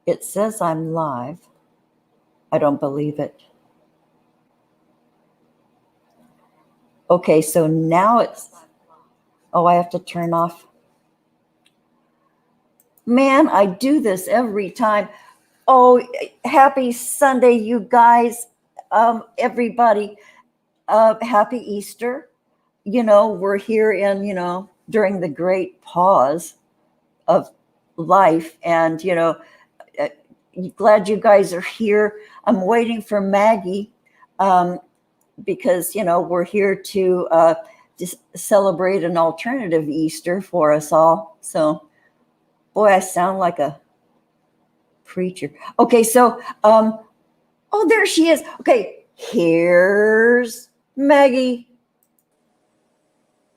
It says I'm live. I don't believe it. Okay, so now it's, oh, I have to turn off. Man, I do this every time. Oh, happy Sunday, you guys. Everybody, happy Easter. We're here in, during the great pause of life. And, uh, glad you guys are here. I'm waiting for Maggie because, we're here to just celebrate an alternative Easter for us all. So, boy, I sound like a preacher. Okay, so, oh, there she is. Okay, here's Maggie.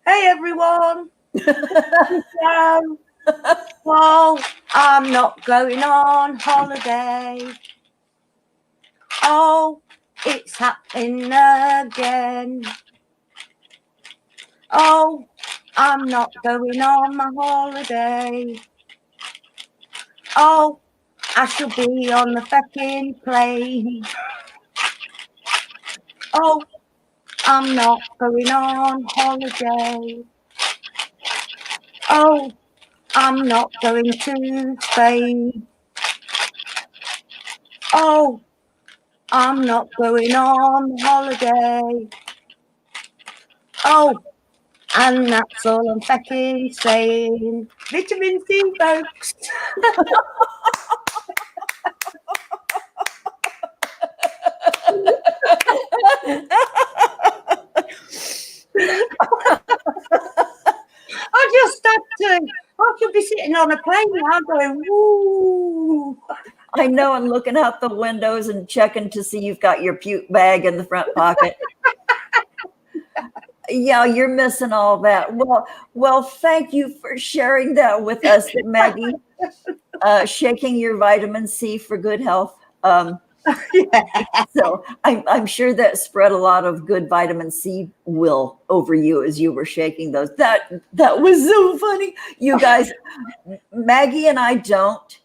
Hey everyone. Well, I'm not going on holiday. Oh, it's happening again. Oh, I'm not going on my holiday. Oh, I shall be on the fucking plane. Oh, I'm not going on holiday. Oh, I'm not going to Spain. Oh, I'm not going on holiday. Oh, and that's all I'm fucking saying. Vitamin C, folks. I just had to. I could be sitting on a plane now going, woo. I know, and looking out the windows and checking to see you've got your puke bag in the front pocket. Yeah, you're missing all that. Well, thank you for sharing that with us, Maggie. Shaking your vitamin C for good health. So I'm sure that spread a lot of good vitamin C will over you as you were shaking those. That was so funny. You guys, Maggie and I don't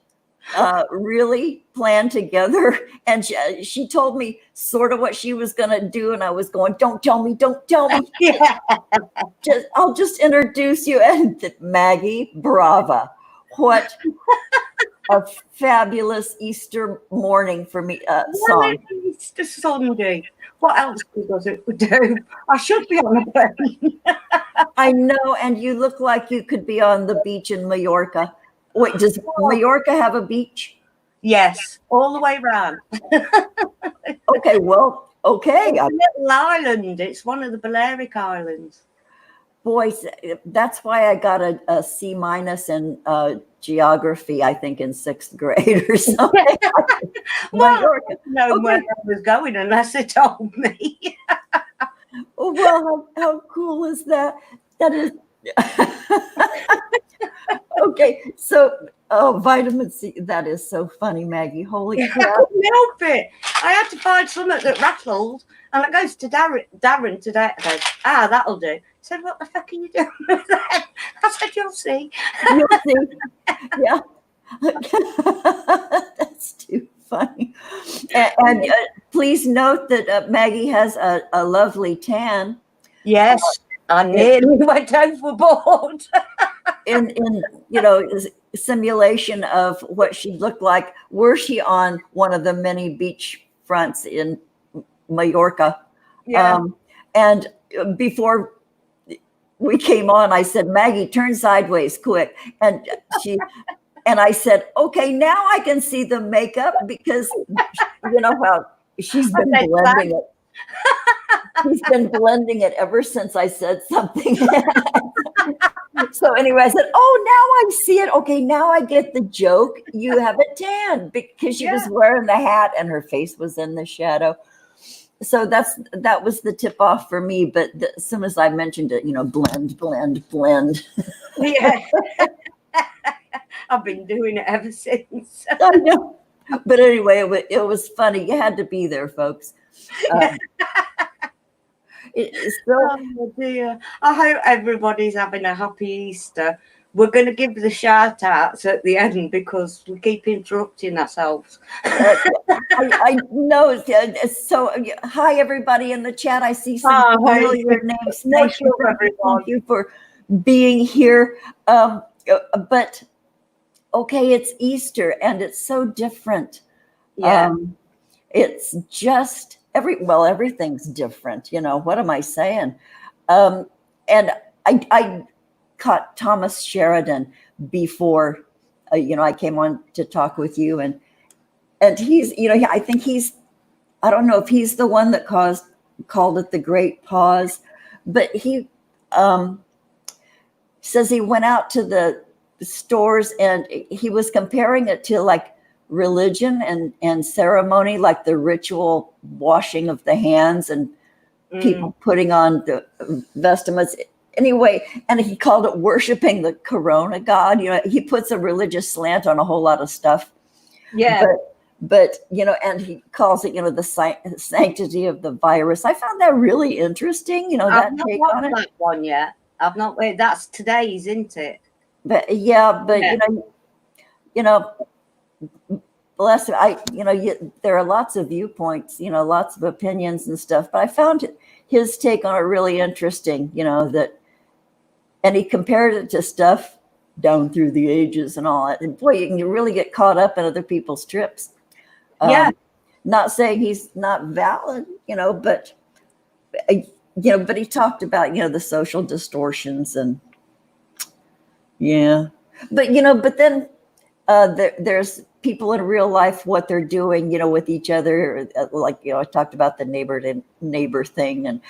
really plan together. And she told me sort of what she was going to do. And I was going, don't tell me. Yeah. I'll just introduce you. And Maggie, brava. What a fabulous Easter morning for me song. Easter Sunday. What else does it do? I should be on a plane. I know. And you look like you could be on the beach in Mallorca. Wait, does Mallorca have a beach? Yes, all the way around. Okay, well, okay. It's a little island. It's one of the Balearic Islands. Boys, that's why I got a C- in geography, I think, in 6th grade or something. Mallorca. No, where I was going unless they told me. Well, how cool is that? That is. Okay, so vitamin C, that is so funny, Maggie. Holy crap. I couldn't help it. I had to find something that rattled, and it goes to Darren today. I goes, that'll do. He said, what the fuck are you doing with that? I said, you'll see. You'll see. Yeah. That's too funny. And please note that Maggie has a lovely tan. Yes, I nearly went overboard. in simulation of what she looked like were she on one of the many beach fronts in Mallorca. Yeah. And before we came on, I said, Maggie, turn sideways quick. And I said, okay, now I can see the makeup because you know how she's been blending it. She's been blending it ever since I said something. So anyway, I said, oh, now I see it. Okay, now I get the joke. You have a tan because she was wearing the hat and her face was in the shadow. So that was the tip off for me. But as soon as I mentioned it, blend. Yeah. I've been doing it ever since. I know. But anyway, it was funny. You had to be there, folks. Oh dear. I hope everybody's having a happy Easter. We're going to give the shout outs at the end because we keep interrupting ourselves. I know. So, hi everybody in the chat. I see some Hi. familiar names. Thank you, everyone. thank you for being here. But okay, it's Easter, and it's so different. Yeah. It's just everything's different. What am I saying? And I caught Thomas Sheridan before, I came on to talk with you, and he's, I think I don't know if he's the one that called it the Great Pause, but he says he went out to the stores and he was comparing it to like religion and ceremony, like the ritual washing of the hands and people putting on the vestments. Anyway, and he called it worshiping the Corona God. He puts a religious slant on a whole lot of stuff. Yeah. But and he calls it, the sanctity of the virus. I found that really interesting. I've that not take watched on it. that one yet. I've not. That's today's, isn't it? But bless him. There are lots of viewpoints, lots of opinions and stuff. But I found his take on it really interesting. And he compared it to stuff down through the ages and all that. And boy, you can really get caught up in other people's trips. Yeah. Not saying he's not valid, but but he talked about, the social distortions and but then there's people in real life, what they're doing, with each other. Like, I talked about the neighbor to neighbor thing. And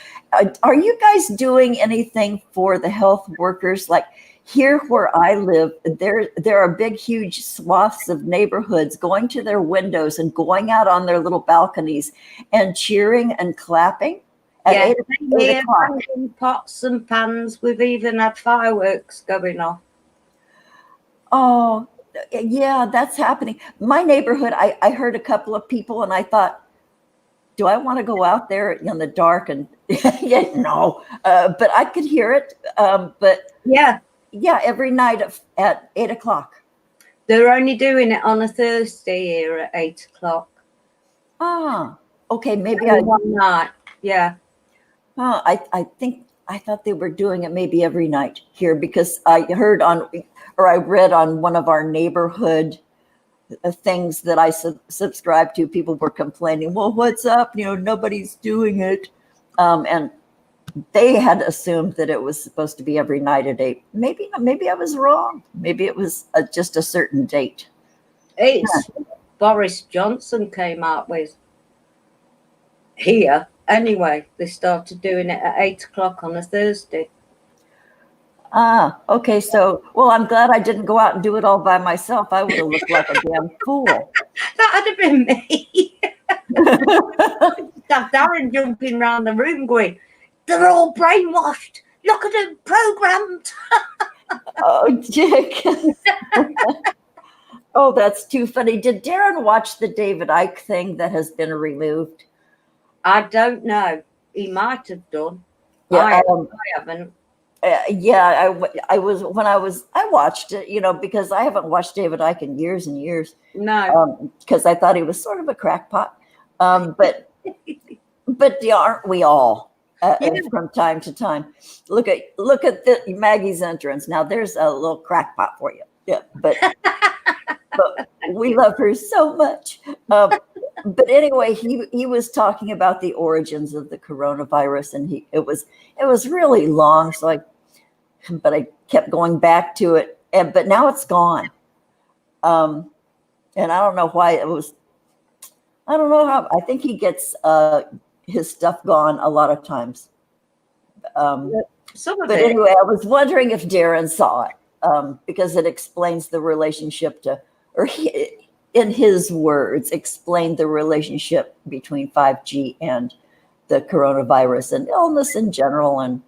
are you guys doing anything for the health workers? Like here where I live, there are big, huge swaths of neighborhoods going to their windows and going out on their little balconies and cheering and clapping at 8 o'clock. Pots and pans. We've even had fireworks going off. Oh, yeah, that's happening. My neighborhood, I heard a couple of people and I thought, do I want to go out there in the dark? And no, but I could hear it. But yeah, every night at 8 o'clock. They're only doing it on a Thursday here at 8 o'clock. Ah, okay, maybe one night. Yeah. I thought they were doing it maybe every night here because I heard I read on one of our neighborhood things that I subscribe to. People were complaining, well, what's up? Nobody's doing it. And they had assumed that it was supposed to be every night at 8. Maybe I was wrong. Maybe it was just a certain date. Boris Johnson came out with here. Anyway, they started doing it at 8 o'clock on a Thursday. Ah, okay. So, well, I'm glad I didn't go out and do it all by myself. I would have looked like a damn fool. That would have been me. Have Darren jumping around the room going, they're all brainwashed. Look at them programmed. Oh, Dick. Oh, that's too funny. Did Darren watch the David Icke thing that has been removed? I don't know. He might have done. Yeah, I haven't. I watched it, because I haven't watched David Icke in years and years. No, because I thought he was sort of a crackpot. But aren't we all from time to time? Look at Maggie's entrance. Now there's a little crackpot for you. Yeah, but we love her so much. But anyway, he was talking about the origins of the coronavirus, and it was really long. So I kept going back to it, but now it's gone. And I don't know why it was. I don't know how. I think he gets his stuff gone a lot of times. Anyway, I was wondering if Darren saw it because it explains the relationship in his words, explained the relationship between 5G and the coronavirus and illness in general. And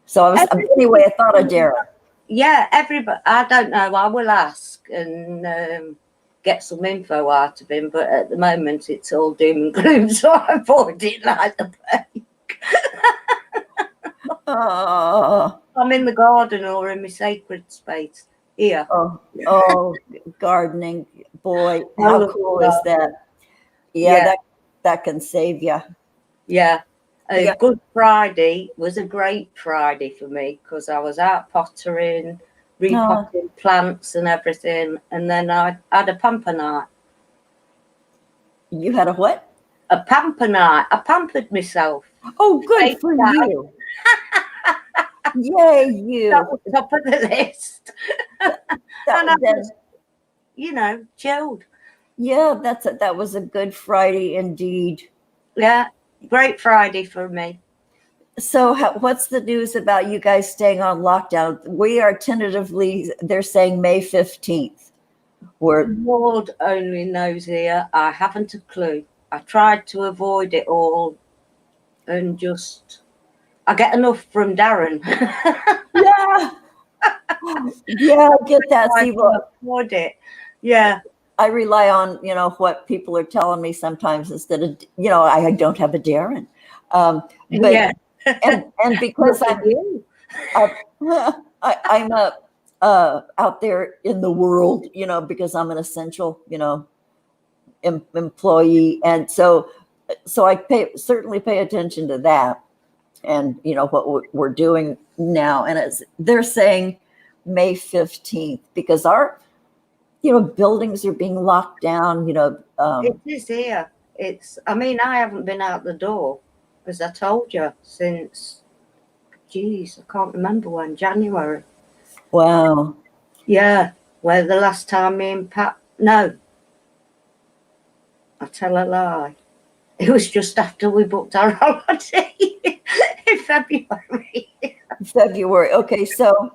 so anyway, I thought of Darren. Yeah, everybody. I don't know. I will ask and get some info out of him. But at the moment, it's all doom and gloom, so I avoid it like the plague. I'm in the garden or in my sacred space here. Oh, gardening, boy, I how love cool is gardening. that? Yeah, Yeah, that can save you. yeah. A Yeah. Good Friday was a great Friday for me because I was out pottering, Oh, repotting plants and everything, and then I had a pamper night. you had a what? A pamper night. I pampered myself. Oh, good Stayed for down. you. Yay, That you. was top of the list. And I Then, just, chilled. yeah, that was a good Friday indeed. Yeah, great Friday for me. So, what's the news about you guys staying on lockdown? We are tentatively, they're saying May 15th. We're, Lord only knows here. I haven't a clue. I tried to avoid it all and just, I get enough from Darren. yeah, yeah, I get that. I See, can well, afford it. Yeah. I rely on, what people are telling me sometimes instead of, I don't have a Darren. But, Yeah. and because Look at you. I'm out there in the world, because I'm an essential, employee, and so I certainly pay attention to that, and what we're doing now, and they're saying May 15th because our buildings are being locked down. It is here. I haven't been out the door, as I told you, since, geez, I can't remember when, January. Wow. Yeah, where the last time me and Pat, no, I tell a lie. It was just after we booked our holiday in February. February. Okay, so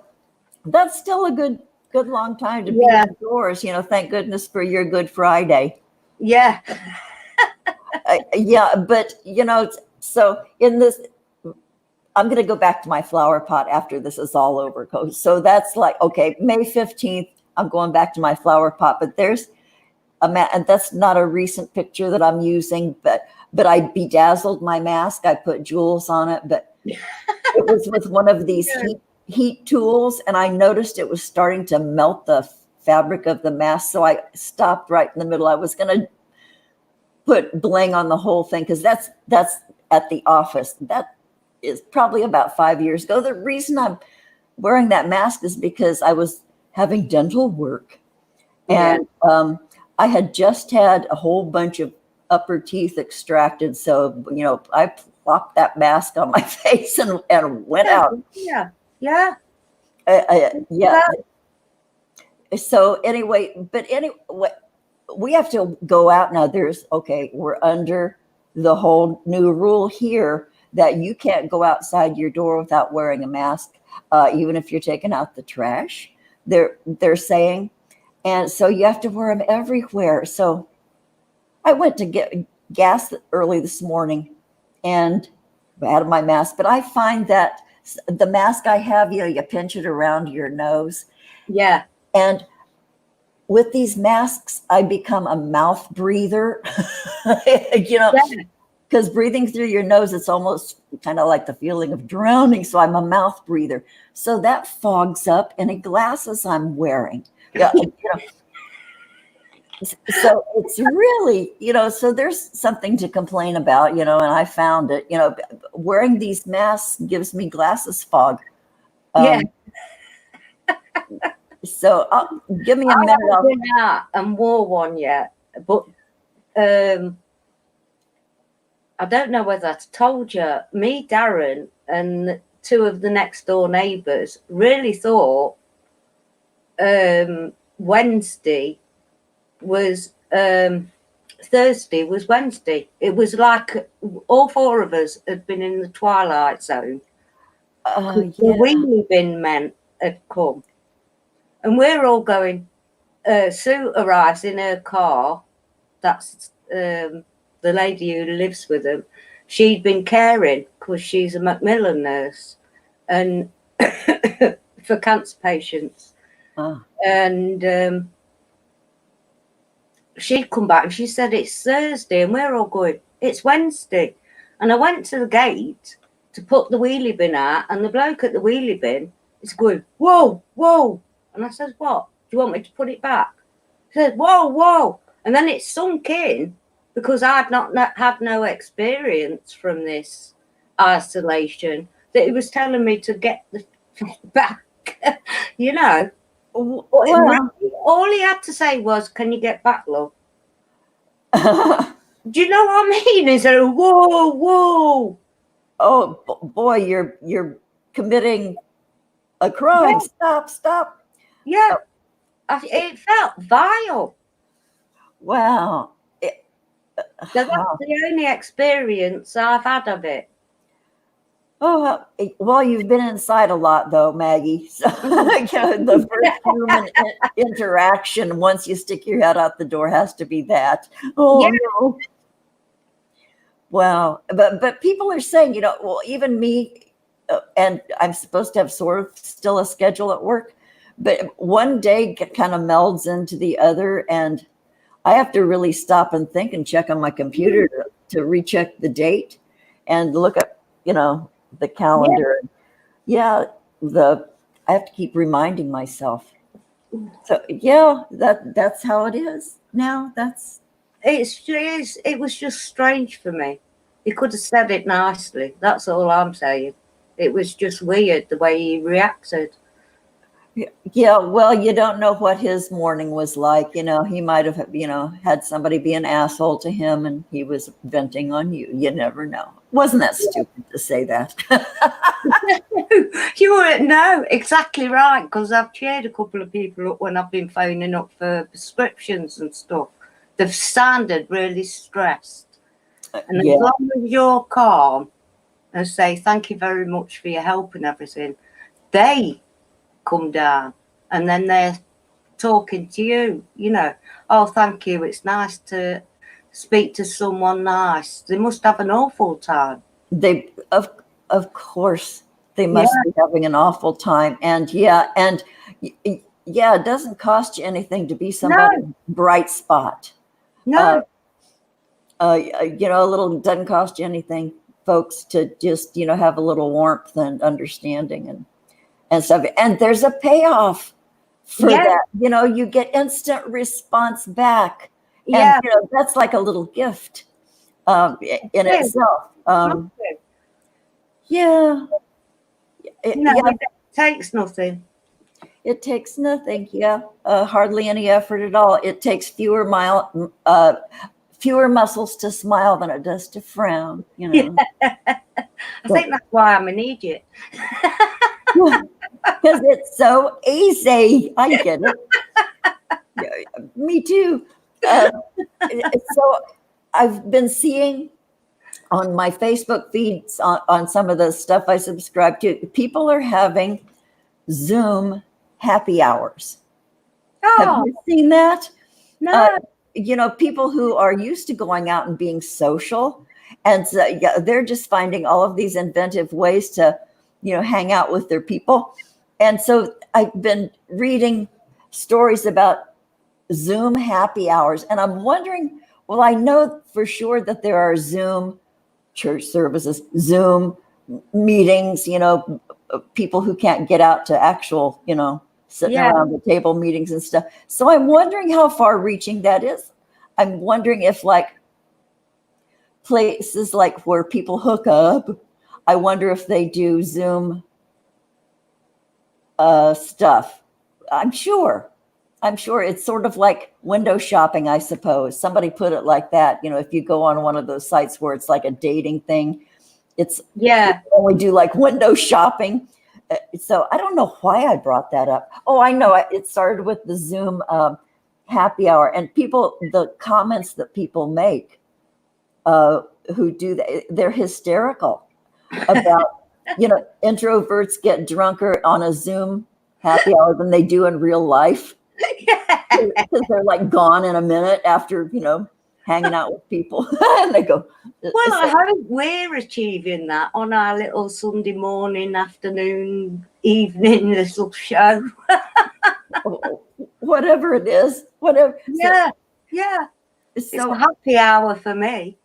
that's still a good long time to be Yeah, indoors. Thank goodness for your Good Friday. yeah, Yeah, but so in this, I'm going to go back to my flower pot after this is all over. So that's like, okay, May 15th, I'm going back to my flower pot, but there's and that's not a recent picture that I'm using, but I bedazzled my mask. I put jewels on it, but it was with one of these heat tools, and I noticed it was starting to melt the fabric of the mask. So I stopped right in the middle. I was going to put bling on the whole thing because that's at the office. That is probably about 5 years ago. The reason I'm wearing that mask is because I was having dental work, yeah. and I had just had a whole bunch of upper teeth extracted. So I plopped that mask on my face and went out. Yeah, yeah. Yeah. So anyway, but anyway, we have to go out now. We're under the whole new rule here that you can't go outside your door without wearing a mask, even if you're taking out the trash. They're saying, and so you have to wear them everywhere. So I went to get gas early this morning, and I had my mask. But I find that the mask I have, you pinch it around your nose, Yeah. and with these masks, I become a mouth breather, because breathing through your nose, it's almost kind of like the feeling of drowning. So I'm a mouth breather. So that fogs up any glasses I'm wearing. Yeah. So it's really, so there's something to complain about, and I found it, wearing these masks gives me glasses fog. Yeah. So give me a I minute. haven't been out and wore one yet, but I don't know whether I told you, me, Darren, and two of the next door neighbours really thought Wednesday was Thursday was Wednesday. It was like all four of us had been in the twilight zone. The Yeah. wheelie bin men had come. And we're all going, Sue arrives in her car. That's the lady who lives with them. She'd been caring because she's a Macmillan nurse and for cancer patients. And she'd come back and she said it's Thursday, and we're all going, it's Wednesday. And I went to the gate to put the wheelie bin out, and the bloke at the wheelie bin is going, whoa, whoa. And I says, what? Do you want me to put it back? He said, whoa, whoa. And then it sunk in, because I'd not had no experience from this isolation, that he was telling me to get the back, you know. Well, All he had to say was, can you get back, love? Do you know what I mean? He said, whoa, whoa. oh boy, you're committing a crime. Yeah. Stop. Yeah. It felt vile. Wow. So that's the only experience I've had of it. Oh, well, you've been inside a lot, though, Maggie. So the first human interaction, once you stick your head out the door, has to be that. Oh, Yeah. no. Wow. But people are saying, you know, well, even me, and I'm supposed to have sort of still a schedule at work, but one day kind of melds into the other, and I have to really stop and think and check on my computer to recheck the date and look at, you know, the calendar. Yeah, I have to keep reminding myself. So yeah, that's how it is now. It was just strange for me. He could have said it nicely. That's all I'm saying. It was just weird the way he reacted. Yeah, well, you don't know what his morning was like. You know, he might have, you know, had somebody be an asshole to him and he was venting on you. You never know. Wasn't that stupid to say that? You were no, exactly right, because I've cheered a couple of people up when I've been phoning up for prescriptions and stuff. They've sounded really stressed. And Yeah. as long as you're calm and say thank you very much for your help and everything, they come down and then they're talking to you, you know, oh, thank you, it's nice to speak to someone nice. They must have an awful time. They of course they must be having an awful time. And yeah, it doesn't cost you anything to be somebody's bright spot. No. You know, doesn't cost you anything, folks, to just, you know, have a little warmth and understanding and stuff. And there's a payoff for that. You know, you get instant response back. And you know, that's like a little gift in itself. It takes nothing. It takes nothing. Hardly any effort at all. It takes fewer muscles to smile than it does to frown, you know. I think that's why I'm an idiot. Because it's so easy. I get it. Me too. So I've been seeing on my Facebook feeds on some of the stuff I subscribe to, people are having Zoom happy hours. Have you seen that? No. You know, people who are used to going out and being social, and they're just finding all of these inventive ways to, you know, hang out with their people. And so I've been reading stories about Zoom happy hours, and I'm wondering, well, I know for sure that there are Zoom church services, Zoom meetings, you know, people who can't get out to actual, you know, sitting around the table meetings and stuff. So I'm wondering how far reaching that is. I'm wondering if like places like where people hook up, I wonder if they do Zoom stuff. I'm sure it's sort of like window shopping, I suppose. Somebody put it like that. You know, if you go on one of those sites where it's like a dating thing, it's you only do like window shopping. So I don't know why I brought that up. Oh, I know. It started with the Zoom happy hour, and the comments that people make who do that, they're hysterical about, you know, introverts get drunker on a Zoom happy hour than they do in real life. Because they're like gone in a minute after, you know, hanging out with people. And they go, well, I hope we're achieving that on our little Sunday morning, afternoon, evening little show. Whatever it is, whatever. It's a happy hour for me.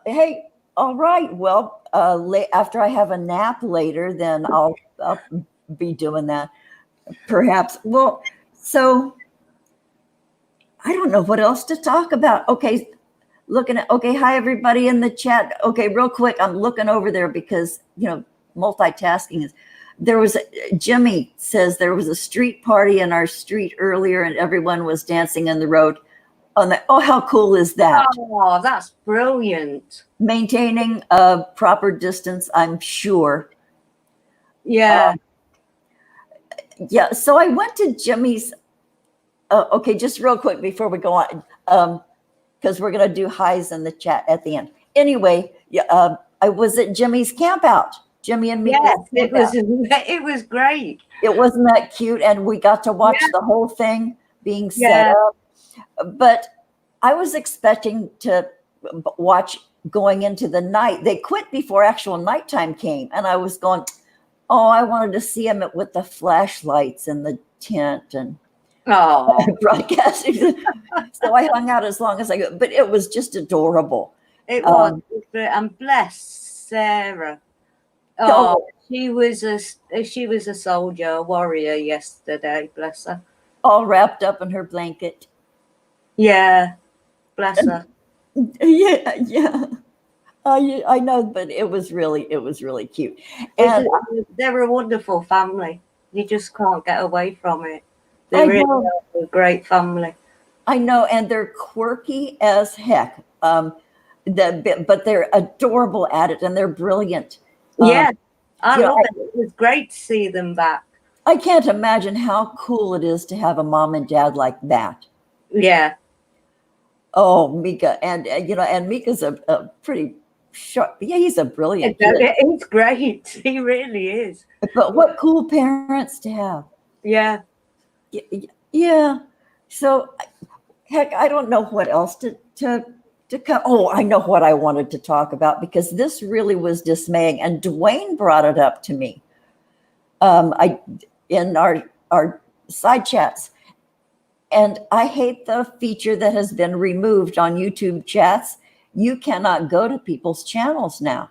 Hey, All right. Well, after I have a nap later, then I'll be doing that. Perhaps. Well, so I don't know what else to talk about. Okay, looking at, okay, hi everybody in the chat. Okay, real quick, I'm looking over there because, multitasking is, Jimmy says there was a street party in our street earlier and everyone was dancing in the road on the, oh, how cool is that? Oh, that's brilliant. Maintaining a proper distance, I'm sure. Yeah. Yeah, so I went to Jimmy's. Okay, just real quick before we go on, because we're going to do highs in the chat at the end. Anyway, I was at Jimmy's camp out. Jimmy and me. Yes, it was great. It wasn't that cute, and we got to watch the whole thing being set up. But I was expecting to watch going into the night. They quit before actual nighttime came, and I was going, oh, I wanted to see him with the flashlights and the tent and broadcasting. So I hung out as long as I could, but it was just adorable. It was, and bless Sarah. Oh, she was a soldier, a warrior yesterday. Bless her. All wrapped up in her blanket. Yeah, bless her. Yeah. I know, but it was really cute. And they're a wonderful family. You just can't get away from it. They really are a great family. I know, and they're quirky as heck. But they're adorable at it, and they're brilliant. Yeah, I love it. It was great to see them back. I can't imagine how cool it is to have a mom and dad like that. Yeah. Oh, Mika, and and Mika's a pretty sharp. Yeah, he's a brilliant kid. He's great. He really is. But what cool parents to have. Yeah. Yeah. So, heck, I don't know what else to come. Oh, I know what I wanted to talk about because this really was dismaying, and Dwayne brought it up to me. In our side chats, and I hate the feature that has been removed on YouTube chats. You cannot go to people's channels now.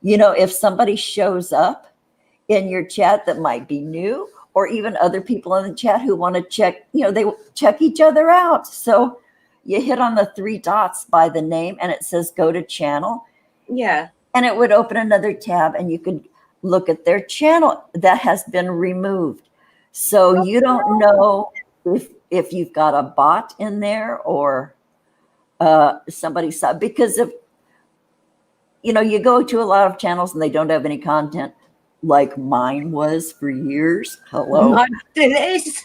If somebody shows up in your chat that might be new, or even other people in the chat who want to check, they check each other out. So you hit on the 3 dots by the name and it says go to channel. Yeah. And it would open another tab and you could look at their channel that has been removed. So you don't know if you've got a bot in there or somebody saw, because if, you go to a lot of channels and they don't have any content, like mine was for years. Hello. Mine still is.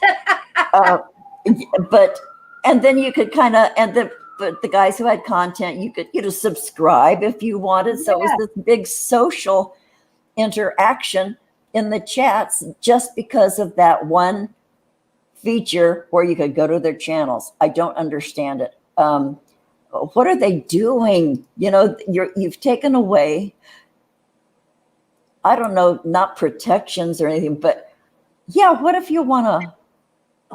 And then you could but the guys who had content, you could subscribe if you wanted. So it was this big social interaction in the chats just because of that one feature where you could go to their channels. I don't understand it. What are they doing? You've taken away, I don't know, not protections or anything, but what if you want to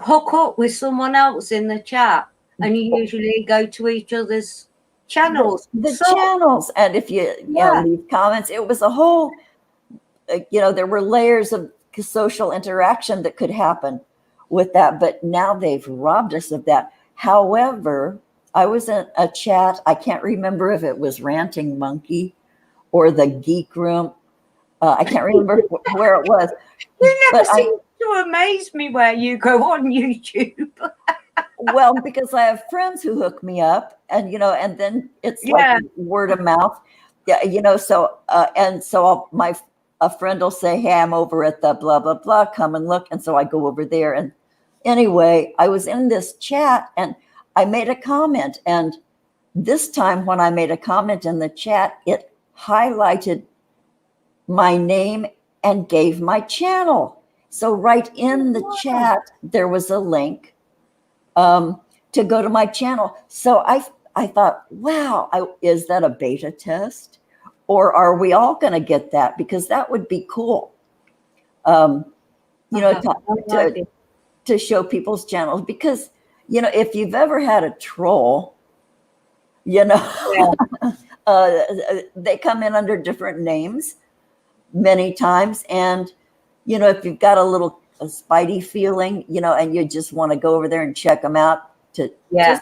hook up with someone else in the chat and you usually go to each other's channels? The channels. And if you leave comments, it was a whole, there were layers of social interaction that could happen with that. But now they've robbed us of that. However, I was in a chat. I can't remember if it was Ranting Monkey or the Geek Room. I can't remember where it was. You never seem to amaze me where you go on YouTube. Well, because I have friends who hook me up, and and then it's like word of mouth. Yeah, so a friend will say, "Hey, I'm over at the blah blah blah. Come and look." And so I go over there. And anyway, I was in this chat and I made a comment. And this time, when I made a comment in the chat, it highlighted my name and gave my channel. So right in the chat, there was a link to go to my channel. So I thought, wow, is that a beta test? Or are we all going to get that? Because that would be cool, to show people's channels. Because, if you've ever had a troll, They come in under different names many times. And, if you've got a spidey feeling, and you just want to go over there and check them out to Yeah.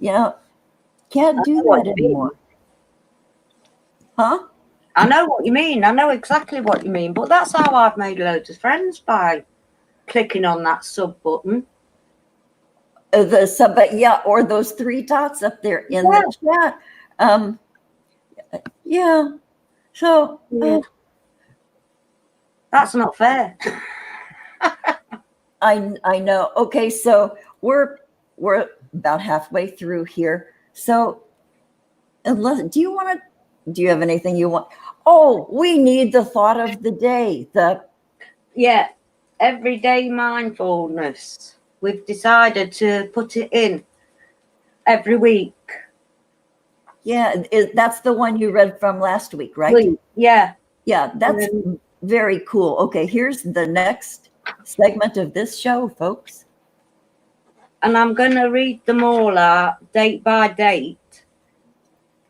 just, can't do what that you mean. anymore. Huh? I know what you mean. I know exactly what you mean. But that's how I've made loads of friends, by clicking on that sub button. The sub, yeah, or those three dots up there in the chat. Yeah. So that's not fair. I know. Okay, so we're about halfway through here. So do you have anything you want? Oh, we need the thought of the day. Everyday mindfulness. We've decided to put it in every week. Yeah, that's the one you read from last week, right? Yeah. Yeah, that's very cool. Okay, here's the next segment of this show, folks. And I'm going to read them all out date by date.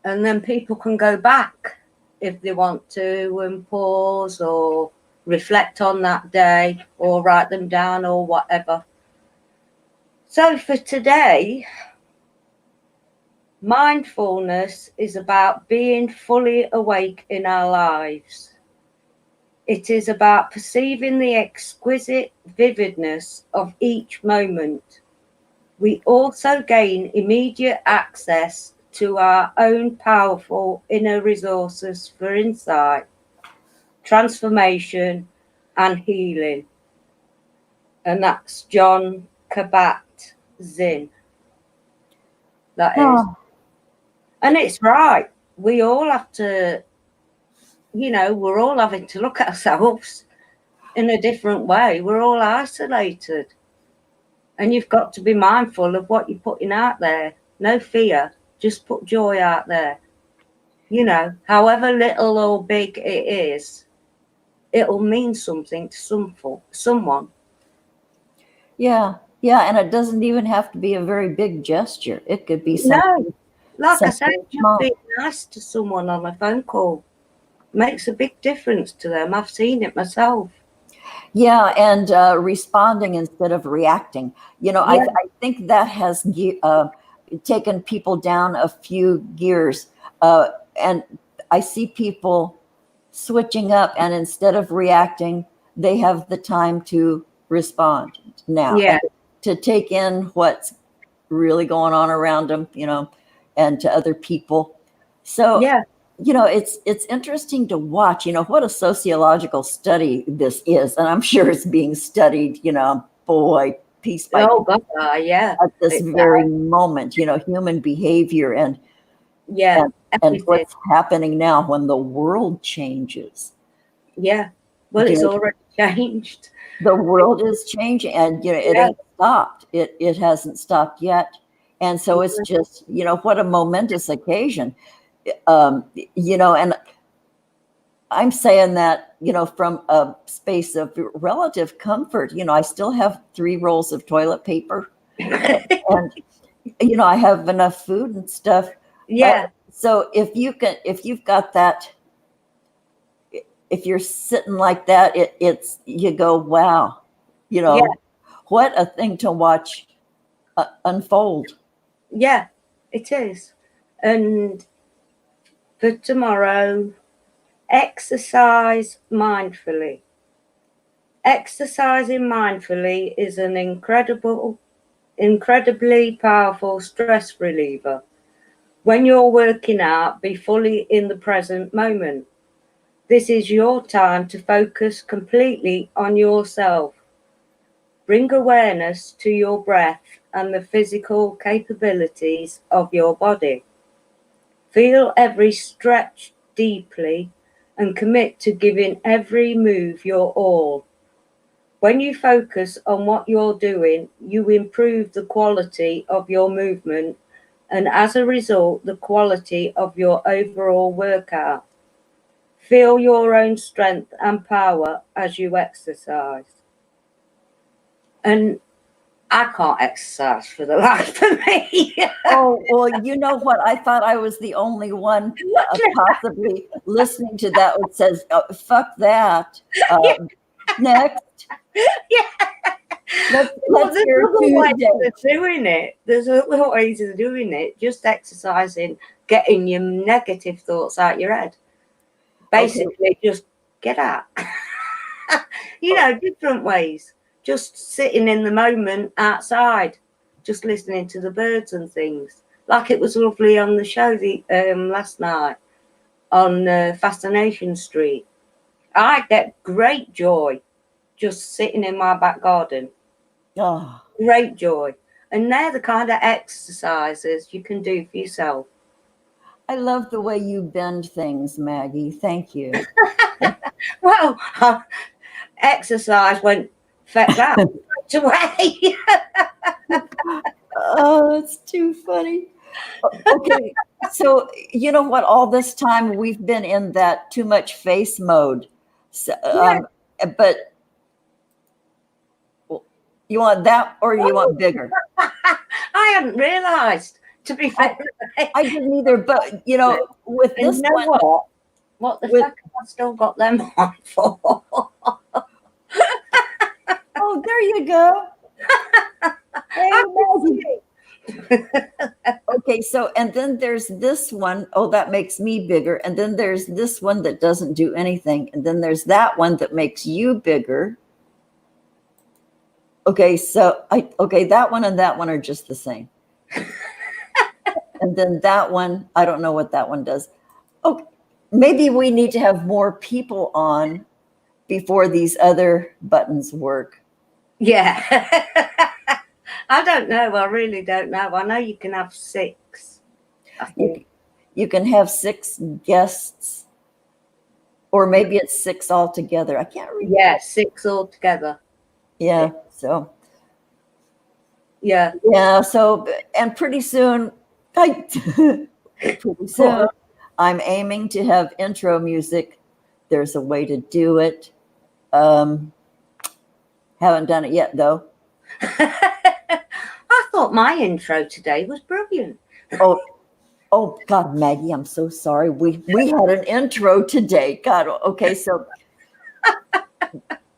And then people can go back if they want to and pause or reflect on that day or write them down or whatever. So for today, mindfulness is about being fully awake in our lives. It is about perceiving the exquisite vividness of each moment. We also gain immediate access to our own powerful inner resources for insight, transformation, and healing. And that's John Kabat-Zinn. That is. And it's right. We all have to, we're all having to look at ourselves in a different way. We're all isolated. And you've got to be mindful of what you're putting out there. No fear. Just put joy out there. However little or big it is, it'll mean something to someone. Yeah, and it doesn't even have to be a very big gesture. It could be something. No, like I said, just being nice to someone on a phone call makes a big difference to them. I've seen it myself. Yeah, and responding instead of reacting. I think that has taken people down a few gears. And I see people switching up, and instead of reacting, they have the time to respond now. Yeah. And to take in what's really going on around them, and to other people. So, it's interesting to watch, what a sociological study this is. And I'm sure it's being studied, piece by piece at this very moment, human behavior and what's happening now when the world changes. Yeah. Well, it's already changed. The world is changing, and it ain't stopped. It hasn't stopped yet. And so it's just, what a momentous occasion. And I'm saying that, from a space of relative comfort. I still have 3 rolls of toilet paper, and I have enough food and stuff. Yeah. So if you've got that, if you're sitting like that, you go, wow, what a thing to watch unfold. Yeah, it is. And for tomorrow, exercise mindfully. Exercising mindfully is an incredibly powerful stress reliever. When you're working out, be fully in the present moment. This is your time to focus completely on yourself. Bring awareness to your breath and the physical capabilities of your body. Feel every stretch deeply and commit to giving every move your all. When you focus on what you're doing, you improve the quality of your movement and as a result, the quality of your overall workout. Feel your own strength and power as you exercise. And I can't exercise for the life of me. Oh, well, you know what? I thought I was the only one possibly listening to that that says, oh, fuck that. Next, Yeah. let's There's hear other ways Tuesday. of doing it. There's other ways of doing it. Just exercising, getting your negative thoughts out your head. Basically, just get out. Different ways. Just sitting in the moment outside, just listening to the birds and things. Like it was lovely on the show last night on Fascination Street. I get great joy just sitting in my back garden. Oh, Great joy. And they're the kind of exercises you can do for yourself. I love the way you bend things, Maggie. Thank you. Well, exercise went fetch that straight away. Oh, it's too funny. Okay, so you know what? All this time we've been in that too much face mode. So, Yeah. but you want that or you want bigger? I hadn't realised, to be fair. I didn't either, but with And this you know one, what the fuck have I still got them on for? oh, there you go. Hey, Maggie. Okay, so and then there's this one. Oh, that makes me bigger. And then there's this one that doesn't do anything. And then there's that one that makes you bigger. Okay, so that one and that one are just the same. And then that one, I don't know what that one does. Oh, maybe we need to have more people on before these other buttons work. Yeah. I don't know. I really don't know. I know you can have 6. I think. You can have 6 guests, or maybe it's 6 altogether. I can't remember. Yeah, 6 altogether. Yeah. So. Yeah. Yeah. So, and pretty soon, I'm aiming to have intro music. There's a way to do it. Haven't done it yet, though. I thought my intro today was brilliant. Oh God, Maggie, I'm so sorry. We had an intro today. God, okay, so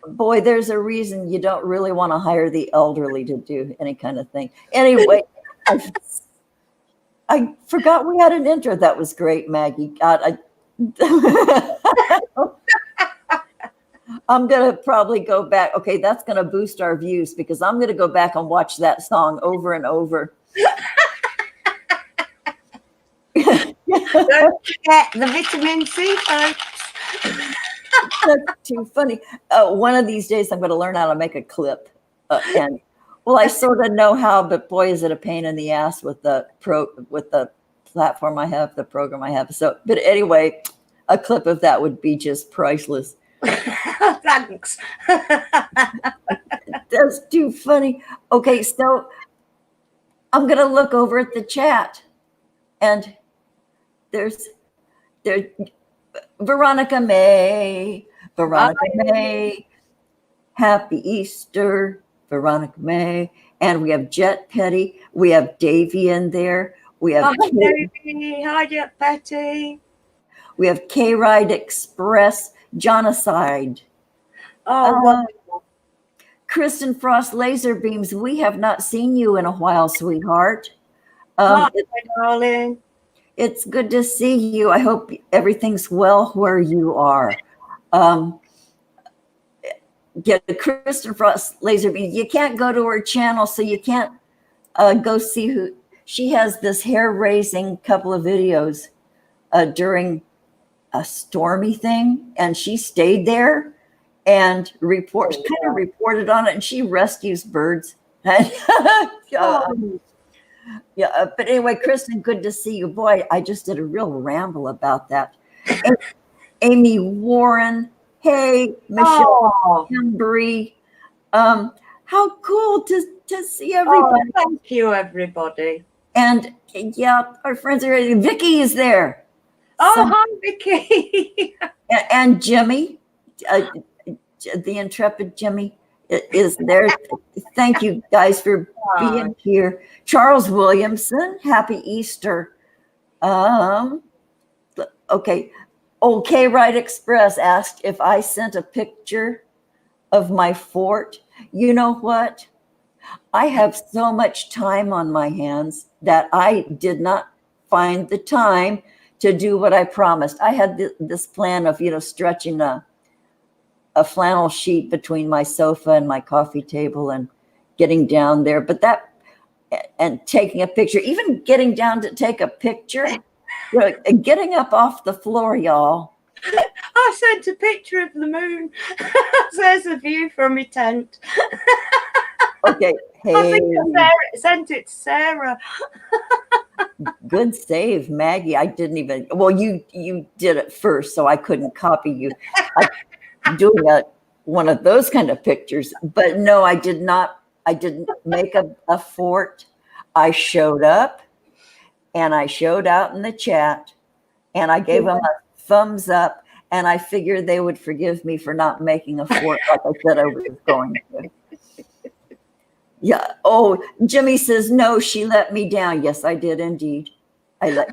boy, there's a reason you don't really want to hire the elderly to do any kind of thing. Anyway, I forgot we had an intro. That was great, Maggie. God, I'm gonna probably go back. Okay, that's gonna boost our views because I'm gonna go back and watch that song over and over. Don't forget the vitamin C, folks. That's too funny. One of these days, I'm going to learn how to make a clip. I sort of know how, but boy, is it a pain in the ass with the platform I have, the program I have. So, but anyway, a clip of that would be just priceless. Thanks. That's too funny. Okay, so I'm going to look over at the chat, and there's Veronica May, Happy Easter, Veronica May, and we have Jet Petty, we have Davy in there, we have Davy, hi Jet Petty, we have K Ride Express, Genocide. Oh, Kristen Frost Laser Beams, we have not seen you in a while, sweetheart. Darling. It's good to see you. I hope everything's well where you are. Get the Kristen Frost Laser Beam. You can't go to her channel, so you can't go see who she has. This hair-raising couple of videos during a stormy thing, and she stayed there and reported on it. And she rescues birds. Yeah, but anyway, Kristen, good to see you. Boy, I just did a real ramble about that. Amy Warren, hey, Michelle Embry. How cool to see everybody. Thank you, everybody. And yeah, our friends are ready. Vicky is there. Hi, Vicky. And Jimmy, the intrepid Jimmy is there. Thank you guys for being here. Charles Williamson, happy Easter. Okay. Okay, Right Express asked if I sent a picture of my fort. You know what? I have so much time on my hands that I did not find the time to do what I promised. I had this plan of, stretching a flannel sheet between my sofa and my coffee table and getting down there. And taking a picture, even getting down to take a picture, getting up off the floor, y'all. I sent a picture of the moon. There's a view from my tent. Okay. Hey. I think I sent it to Sarah. Good save, Maggie. I didn't even. Well, you did it first, so I couldn't copy you. I'm doing one of those kind of pictures, but no, I did not. I didn't make a fort. I showed up, and I showed out in the chat, and I gave them a thumbs up, and I figured they would forgive me for not making a fort like I said I was going to. Yeah. Oh, Jimmy says, no, she let me down. Yes, I did indeed. I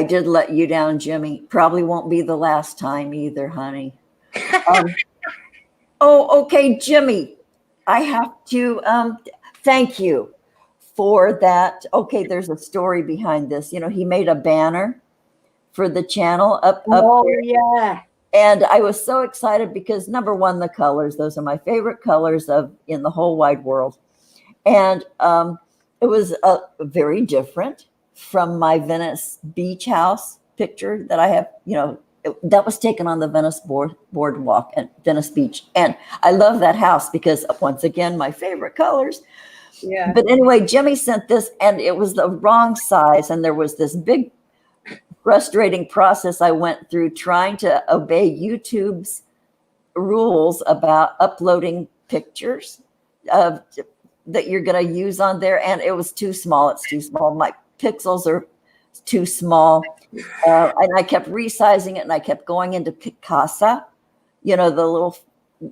did let you down, Jimmy. Probably won't be the last time either, honey. Okay, Jimmy. I have to thank you for that. Okay, there's a story behind this. He made a banner for the channel up there. Yeah. And I was so excited because number one, the colors, those are my favorite colors in the whole wide world. And it was very different from my Venice beach house picture that I have, that was taken on the Venice boardwalk at Venice Beach. And I love that house because once again, my favorite colors. Yeah. But anyway, Jimmy sent this and it was the wrong size. And there was this big frustrating process I went through trying to obey YouTube's rules about uploading pictures that you're going to use on there. And it was too small. It's too small. My pixels are too small. And I kept resizing it and I kept going into Picasa, the little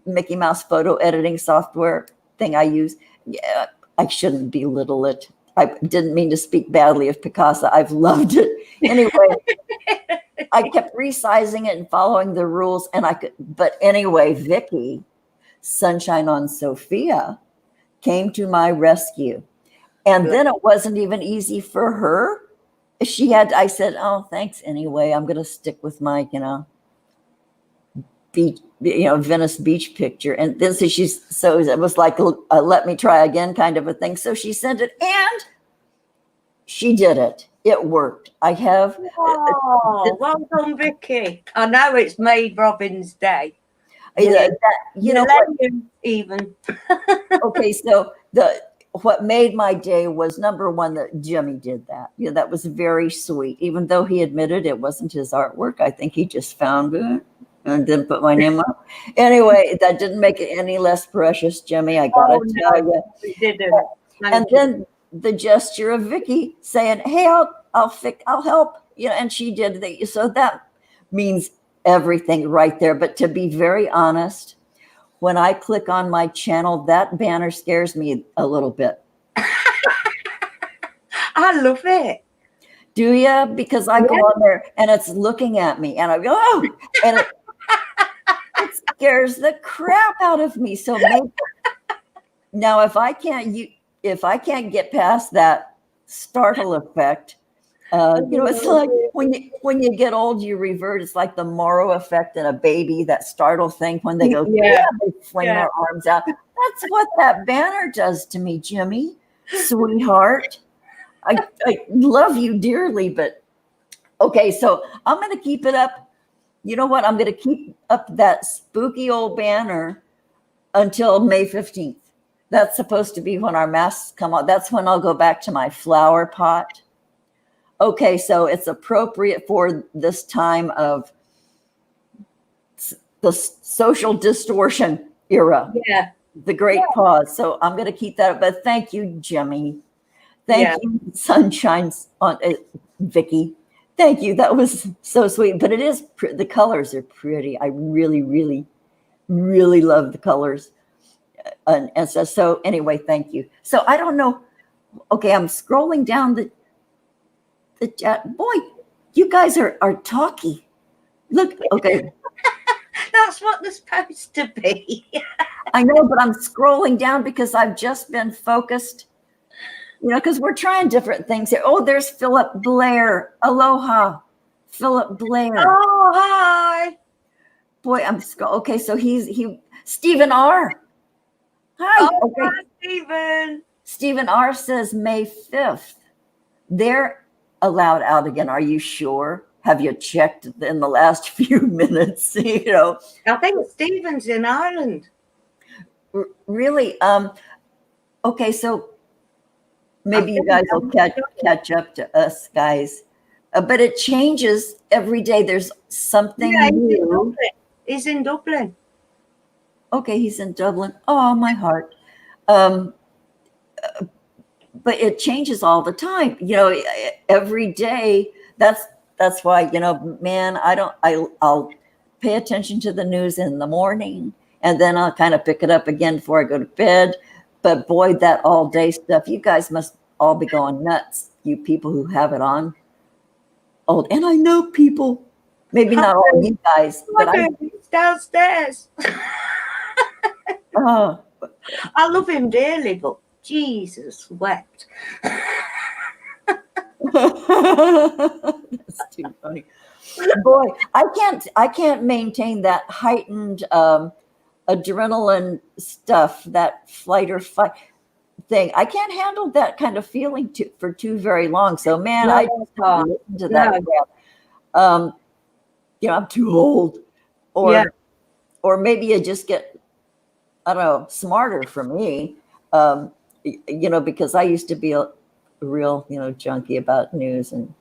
Mickey Mouse photo editing software thing I use. Yeah, I shouldn't belittle it. I didn't mean to speak badly of Picasa. I've loved it. Anyway, I kept resizing it and following the rules. But anyway, Vicky, Sunshine on Sophia, came to my rescue. And then it wasn't even easy for her. I said, oh, thanks anyway. I'm going to stick with my, beach, Venice Beach picture. And then so it was like a let me try again kind of a thing. So she sent it and she did it. It worked. I have. Oh, well done, Vicky. I know it's made Robin's day. Even. Okay, so what made my day was number one that Jimmy did that. That was very sweet. Even though he admitted it wasn't his artwork, I think he just found it and didn't put my name on. Anyway, that didn't make it any less precious, Jimmy. I gotta tell you. It didn't. And then the gesture of Vicky saying, "Hey, I'll help," and she did that. So that means everything right there. But to be very honest, when I click on my channel, that banner scares me a little bit. I love it. Do you? Because I go on there and it's looking at me and I go, oh, and it scares the crap out of me. So now if I can't get past that startle effect, it's like when you get old, you revert. It's like the Moro effect in a baby, that startle thing when they go, they fling their arms out. That's what that banner does to me, Jimmy, sweetheart. I love you dearly, but okay, so I'm going to keep it up. You know what? I'm going to keep up that spooky old banner until May 15th. That's supposed to be when our masks come out. That's when I'll go back to my flower pot. Okay, so it's appropriate for this time of the social distortion era. Yeah. The great pause. So I'm going to keep that up. But thank you, Jimmy. Thank you, Sunshine's on Vicky. Thank you. That was so sweet. But it is the colors are pretty. I really, really really love the colors. And so anyway, thank you. So I don't know. Okay, I'm scrolling down the chat. Boy, you guys are talky. Look, okay. That's what they're supposed to be. I know, but I'm scrolling down because I've just been focused, because we're trying different things here. Oh, there's Philip Blair. Aloha, Philip Blair. Oh, hi. Boy, okay. So Stephen R. Hi. Oh, Okay. hi, Stephen. Stephen R. says May 5th. They're allowed out again. Are you sure? Have you checked in the last few minutes? I think Stephen's in Ireland. Really? Okay, so maybe you guys will catch up to us guys. But it changes every day. There's something new. He's in Dublin. Okay, he's in Dublin. Oh, my heart. But it changes all the time. Every day. That's why, man, I'll pay attention to the news in the morning, and then I'll kind of pick it up again before I go to bed. But boy, that all day stuff, you guys must all be going nuts, you people who have it on. Oh, and I know people, maybe not all you guys, but he's downstairs. I love him dearly, but Jesus wept. That's too funny. Boy, I can't maintain that heightened adrenaline stuff, that flight or fight thing. I can't handle that kind of feeling for too very long. So man, I just can't listen to that crap. I'm too old, or maybe you just get, I don't know, smarter for me. Because I used to be a real, junkie about news. And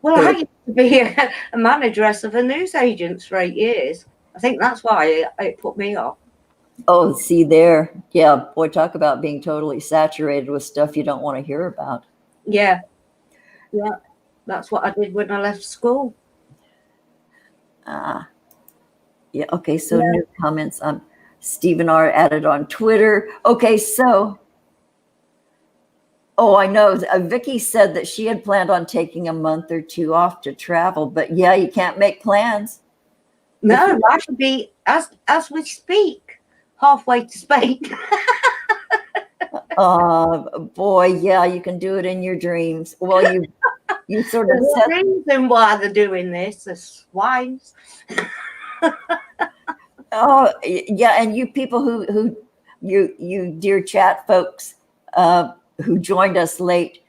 I used to be a manageress of a newsagent's for 8 years. I think that's why it put me off. Oh, see there. Yeah, boy, talk about being totally saturated with stuff you don't want to hear about. Yeah. That's what I did when I left school. Yeah. Okay. So new comments. Stephen R. added on Twitter. Okay. So, I know. Vicky said that she had planned on taking a month or two off to travel, but yeah, you can't make plans. No, I should be, as we speak, halfway to Spain. Boy, yeah, you can do it in your dreams. Well, you sort of said the reason why they're doing this, the swines. Oh, yeah, and you people who you dear chat folks who joined us late,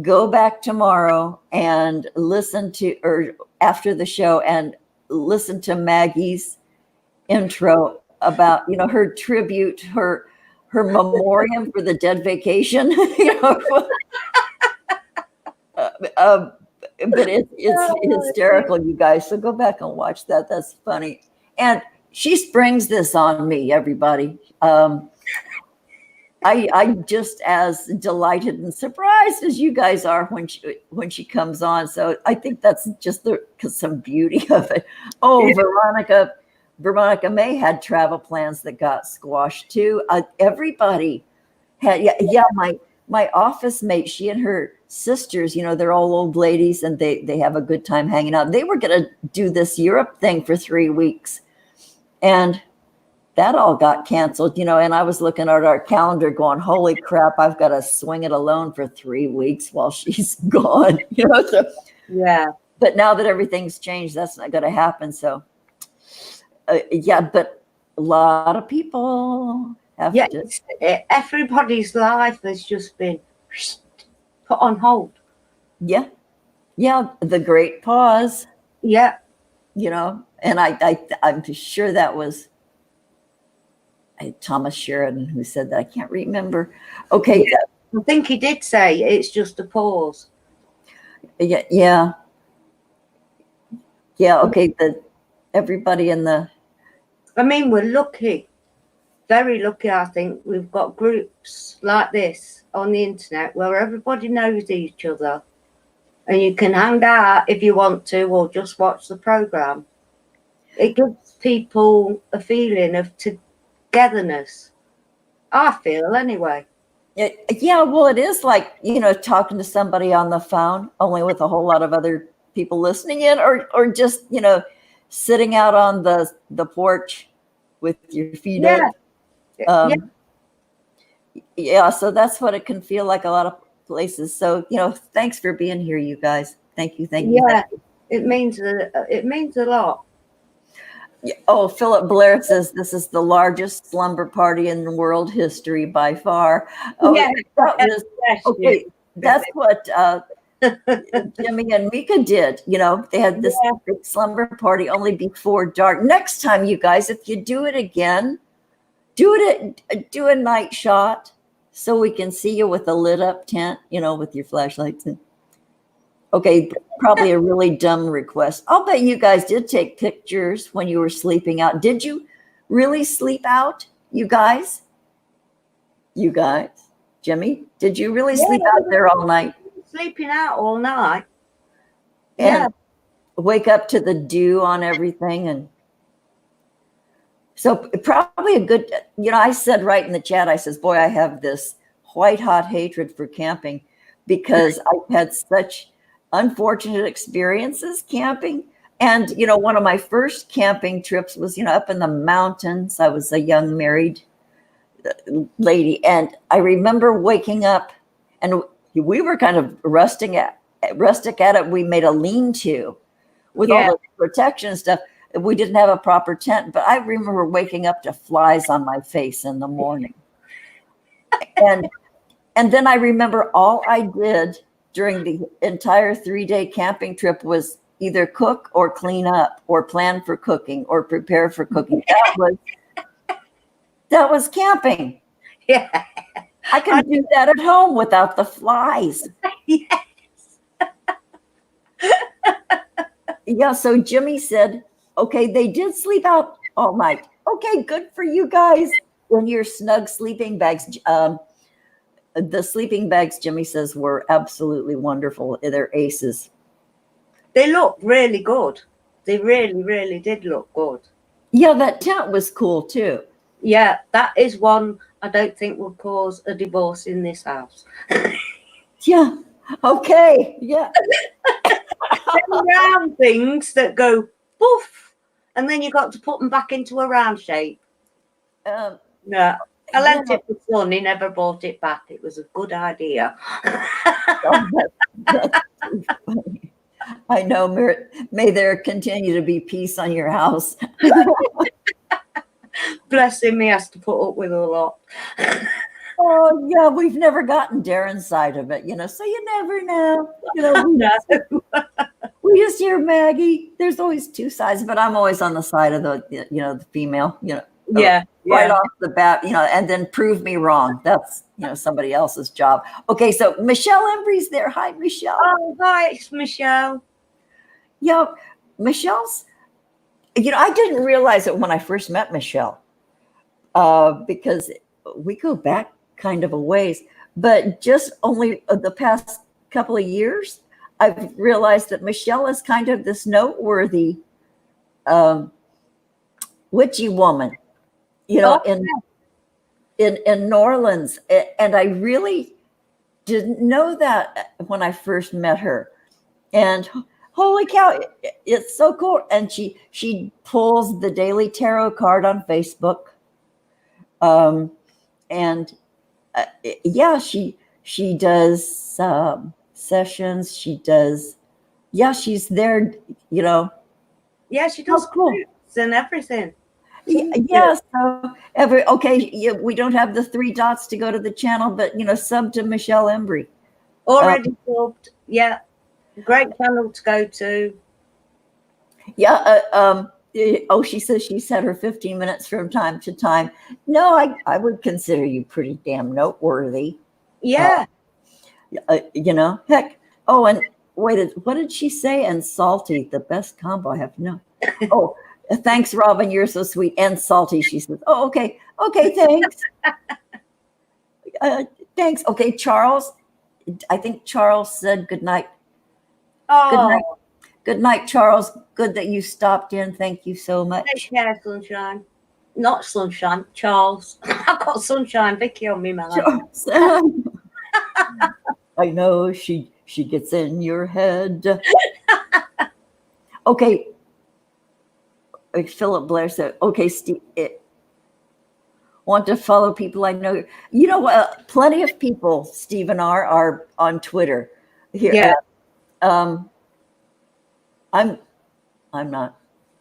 go back tomorrow and listen to, or after the show, and listen to Maggie's intro about, her tribute, her memoriam for the dead vacation. But it's hysterical, you guys. So go back and watch that. That's funny. And she springs this on me, everybody. I'm just as delighted and surprised as you guys are when she comes on. So I think that's just some beauty of it. Oh, Veronica May had travel plans that got squashed too. Everybody had, my office mate, she and her sisters, they're all old ladies and they have a good time hanging out. They were going to do this Europe thing for 3 weeks. And that all got canceled, and I was looking at our calendar going, holy crap, I've got to swing it alone for 3 weeks while she's gone, So, yeah. But now that everything's changed, that's not going to happen. So, but a lot of people have to. Everybody's life has just been put on hold. Yeah. Yeah. The great pause. Yeah. And I'm sure that was Thomas Sheridan who said that. I can't remember. Okay. Yeah. I think he did say it's just a pause. Yeah. Yeah. Yeah. Okay. Everybody in the. I mean, we're lucky, very lucky. I think we've got groups like this on the internet where everybody knows each other, and you can hang out if you want to, or just watch the program. It gives people a feeling of togetherness. I feel anyway. Yeah, well, it is like, talking to somebody on the phone, only with a whole lot of other people listening in, or just, sitting out on the porch with your feet Yeah, up. yeah, Yeah, so that's what it can feel like a lot of places. So, thanks for being here, you guys. Thank you, thank you, thank yeah. you. It means a lot. Oh, Philip Blair says this is the largest slumber party in world history by far. Oh, Yeah, that was bless you. okay. That's what Jimmy and Mika did. They had this Yeah, big slumber party only before dark. Next time, you guys, if you do it again, do a night shot so we can see you with a lit up tent, with your flashlights. Okay, probably a really dumb request. I'll bet you guys did take pictures when you were sleeping out. Did you really sleep out, you guys? You guys? Jimmy, did you really yeah. sleep out there all night Sleeping out all night. Yeah, and wake up to the dew on everything? And so probably a good, I said right in the chat, I says, boy, I have this white hot hatred for camping because I've had such unfortunate experiences camping. And, one of my first camping trips was, up in the mountains. I was a young married lady. And I remember waking up and we were kind of rustic at it. We made a lean-to with all yeah. the protection stuff. We didn't have a proper tent, but I remember waking up to flies on my face in the morning. And then I remember all I did during the entire 3-day camping trip was either cook or clean up or plan for cooking or prepare for cooking. That was camping. Yeah. I can do that at home without the flies. Yes. Yeah, so Jimmy said, okay, they did sleep out all night. Okay, good for you guys in your snug sleeping bags. The sleeping bags, Jimmy says, were absolutely wonderful. They're aces. They look really good. They really, really did look good. Yeah, that tent was cool too. Yeah, that is one I don't think will cause a divorce in this house. Yeah. Okay. Yeah. Round things that go poof, and then you got to put them back into a round shape. Um, Yeah. I lent yeah. it for son. He never bought it back. It was a good idea. Oh, that's too funny. I know. May there continue to be peace on your house. Bless him, he has to put up with a lot. Oh, yeah. We've never gotten Darren's side of it, so you never know. We just hear Maggie. There's always two sides, but I'm always on the side of the female, Yeah, right yeah. off the bat, and then prove me wrong. That's, somebody else's job. Okay. So Michelle Embry's there. Hi, Michelle. Oh, hi, it's Michelle. Yeah. Michelle's, I didn't realize it when I first met Michelle, because we go back kind of a ways, but just only the past couple of years, I've realized that Michelle is kind of this noteworthy witchy woman, in New Orleans. And I really didn't know that when I first met her. And holy cow, it's so cool. And she pulls the daily tarot card on Facebook. And yeah, she does sessions. She does, yeah, she's there, Yeah, she does cool. and everything. Yeah, so we don't have the 3 dots to go to the channel, but sub to Michelle Embry. Already subbed. Yeah, great channel to go to. Yeah. She says she's had her 15 minutes from time to time. No, I would consider you pretty damn noteworthy. Yeah. Heck. Oh, and wait, what did she say? And salty, the best combo. I have no. Oh, thanks, Robin. You're so sweet. And salty, she says. Oh, okay. Okay, thanks. Thanks. Okay, Charles. I think Charles said good night. Oh, Good night, Charles. Good that you stopped in. Thank you so Take much. care, sunshine. Not sunshine, Charles. I've got sunshine, Vicky on me, man. Charles. I know she gets in your head. Okay. Philip Blair said, okay, Steve, want to follow people I know. You know what? Plenty of people, Stephen are on Twitter. Here, Yeah. I'm not.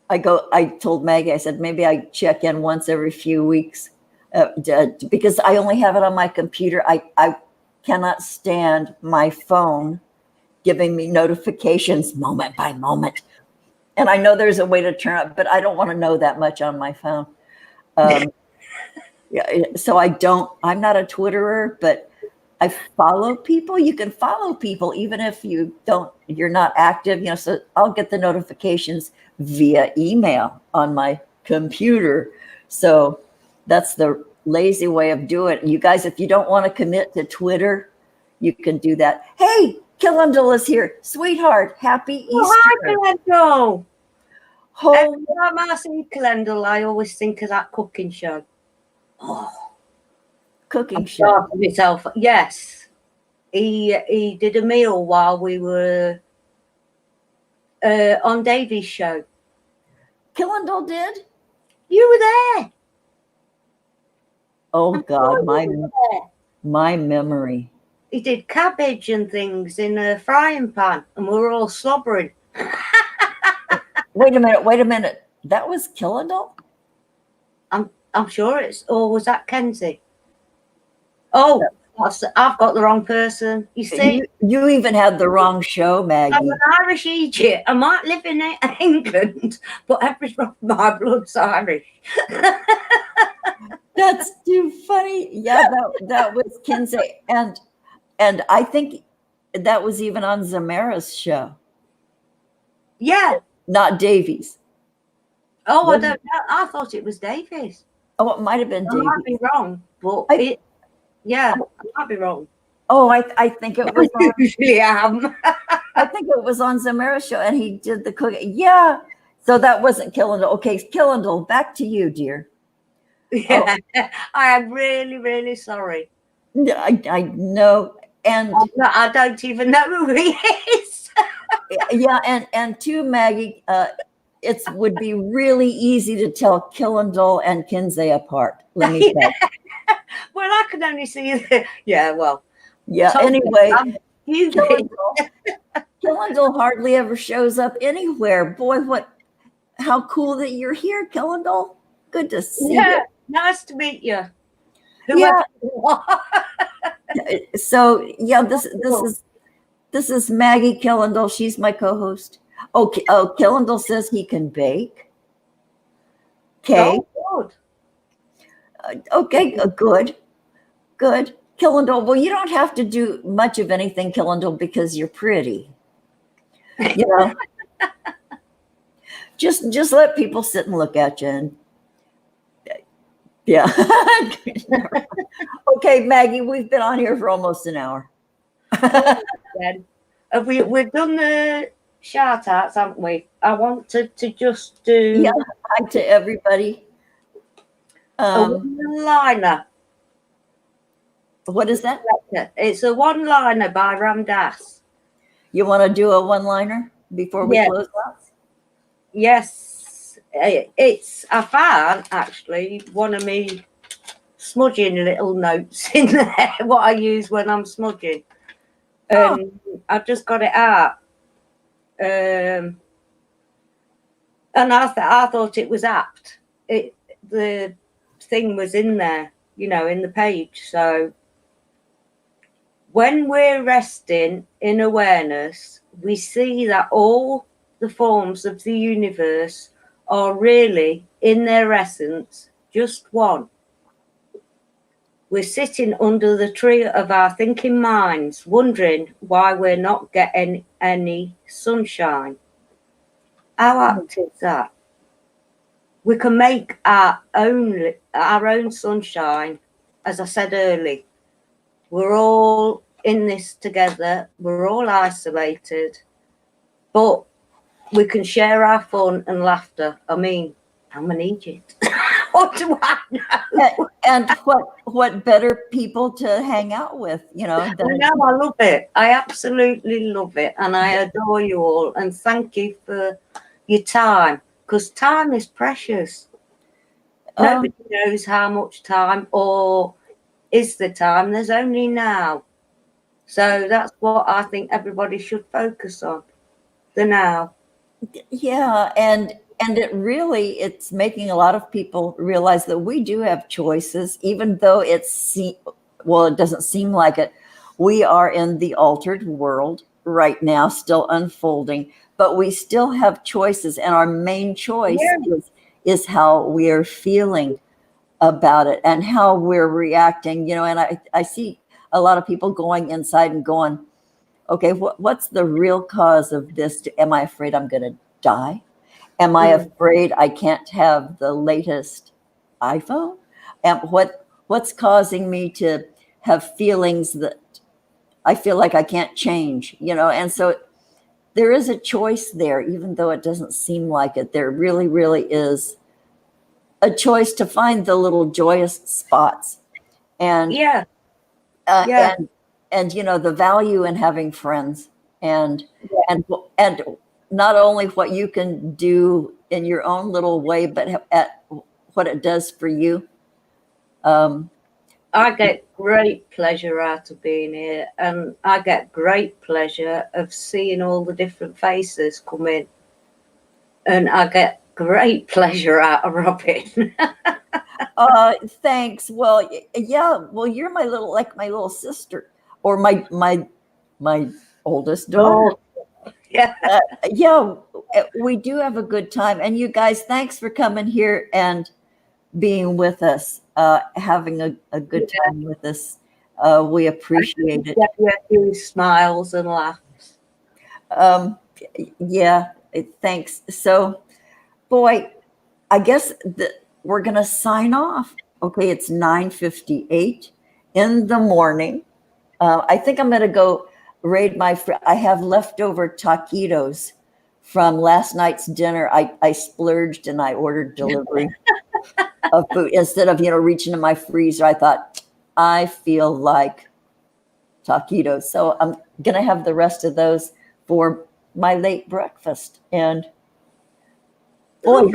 I told Maggie, I said, maybe I check in once every few weeks because I only have it on my computer. I cannot stand my phone giving me notifications moment by moment. And I know there's a way to turn up, but I don't want to know that much on my phone. Yeah, so I'm not a Twitterer, but I follow people. You can follow people even if you're not active, so I'll get the notifications via email on my computer. So that's the lazy way of doing it. You guys, if you don't want to commit to Twitter, you can do that. Hey, Killendall is here. Sweetheart, happy Easter. Hi, Glendale. Every time I see Glendale, I always think of that cooking show. Oh, cooking show. Myself. Yes. He did a meal while we were on Davy's show. Killendall did? You were there. Oh, God, my memory. He did cabbage and things in a frying pan, and we were all slobbering. Wait a minute. That was Killendall? I'm sure or was that Kenzie? Oh, I've got the wrong person. You see, you even had the wrong show, Maggie. I'm an Irish Egypt. I might live in England, but every drop of my blood's Irish. That's too funny. Yeah, that was Kinsey, and I think that was even on Zamara's show. Yeah, not Davies. Oh, I don't know. I thought it was Davies. Oh, it might have been Davies. I might be wrong, but I might be wrong. Oh, I think it was. Usually am. I think it was on Zamara's show, and he did the cooking. Yeah, so that wasn't Killendall. Okay, Killendall, back to you, dear. Yeah, I am really, really sorry. I know, and I don't even know who he is. Yeah, and to Maggie, it would be really easy to tell Killendall and Kinsey apart. Let me tell you. Well, I can only see the. Yeah, well. Yeah. Anyway, Killendall hardly ever shows up anywhere. Boy, how cool that you're here, Killendall. Good to see you. Nice to meet you. Yeah. So yeah, this is Maggie Killendall. She's my co-host. Oh, Killendall says he can bake. Okay. Oh, good. Okay, good. Killendall, well, you don't have to do much of anything, Killendall, because you're pretty. You know, just let people sit and look at you. And, yeah. Okay, Maggie, we've been on here for almost an hour. We've done the shout outs, haven't we? I want to just do hi to everybody. A one-liner. What is that? It's a one-liner by Ram Dass. You want to do a one-liner before we close out? Yes. I found actually one of me smudging little notes in there, what I use when I'm smudging. I've just got it out. And I thought it was apt. The thing was in there, in the page. So when we're resting in awareness, we see that all the forms of the universe are really, in their essence, just one. We're sitting under the tree of our thinking minds, wondering why we're not getting any sunshine. How apt is that? We can make our own sunshine. As I said earlier, we're all in this together. We're all isolated, but we can share our fun and laughter. I mean, I'm an Egypt. What do I know? And what better people to hang out with, than No, I love it. I absolutely love it. And I adore you all. And thank you for your time, because time is precious. Nobody knows how much time or is the time. There's only now. So that's what I think everybody should focus on, the now. yeah, and it's making a lot of people realize that we do have choices, even though it doesn't seem like it. We are in the altered world right now, still unfolding, but we still have choices, and our main choice is how we are feeling about it and how we're reacting. And I see a lot of people going inside and going, okay, what's the real cause of this? Am I afraid I'm going to die? Am I afraid I can't have the latest iPhone? And what's causing me to have feelings that I feel like I can't change? And so there is a choice there, even though it doesn't seem like it. There really, really is a choice to find the little joyous spots, and and the value in having friends, and not only what you can do in your own little way, but at what it does for you. I get great pleasure out of being here, and I get great pleasure of seeing all the different faces come in, and I get great pleasure out of Robin. Thanks. Well, yeah. Well, you're my little sister, or my oldest daughter. Yeah. Yeah, we do have a good time. And you guys, thanks for coming here and being with us, having a good time with us. We appreciate it. Yeah, smiles and laughs. Yeah, thanks. So, boy, I guess we're going to sign off. Okay, it's 9:58 in the morning. I think I'm going to go raid I have leftover taquitos from last night's dinner. I splurged and I ordered delivery of food instead of, reaching in my freezer. I thought, I feel like taquitos. So I'm going to have the rest of those for my late breakfast. And boy,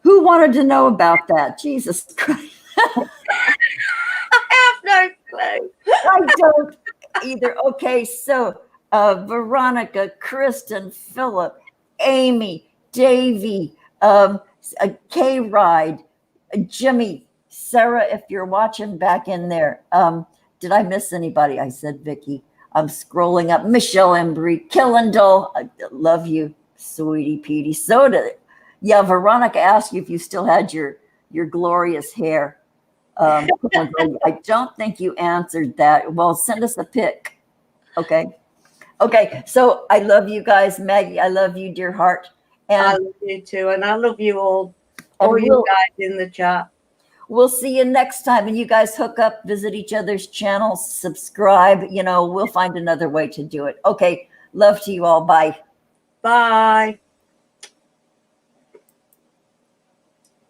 who wanted to know about that? Jesus Christ. I have no clue. I don't either. Okay, so Veronica, Kristen, Philip, Amy, Davey, K-Ride, Jimmy, Sarah, if you're watching back in there. Did I miss anybody? I said Vicky. I'm scrolling up. Michelle Embry, Killendall. I love you, sweetie Petey. Yeah, Veronica asked you if you still had your glorious hair. I don't think you answered that. Well, send us a pic. Okay. So I love you guys. Maggie, I love you, dear heart. And I love you too. And I love you all you guys in the chat. We'll see you next time. And you guys hook up, visit each other's channels, subscribe. We'll find another way to do it. Okay. Love to you all. Bye. Bye.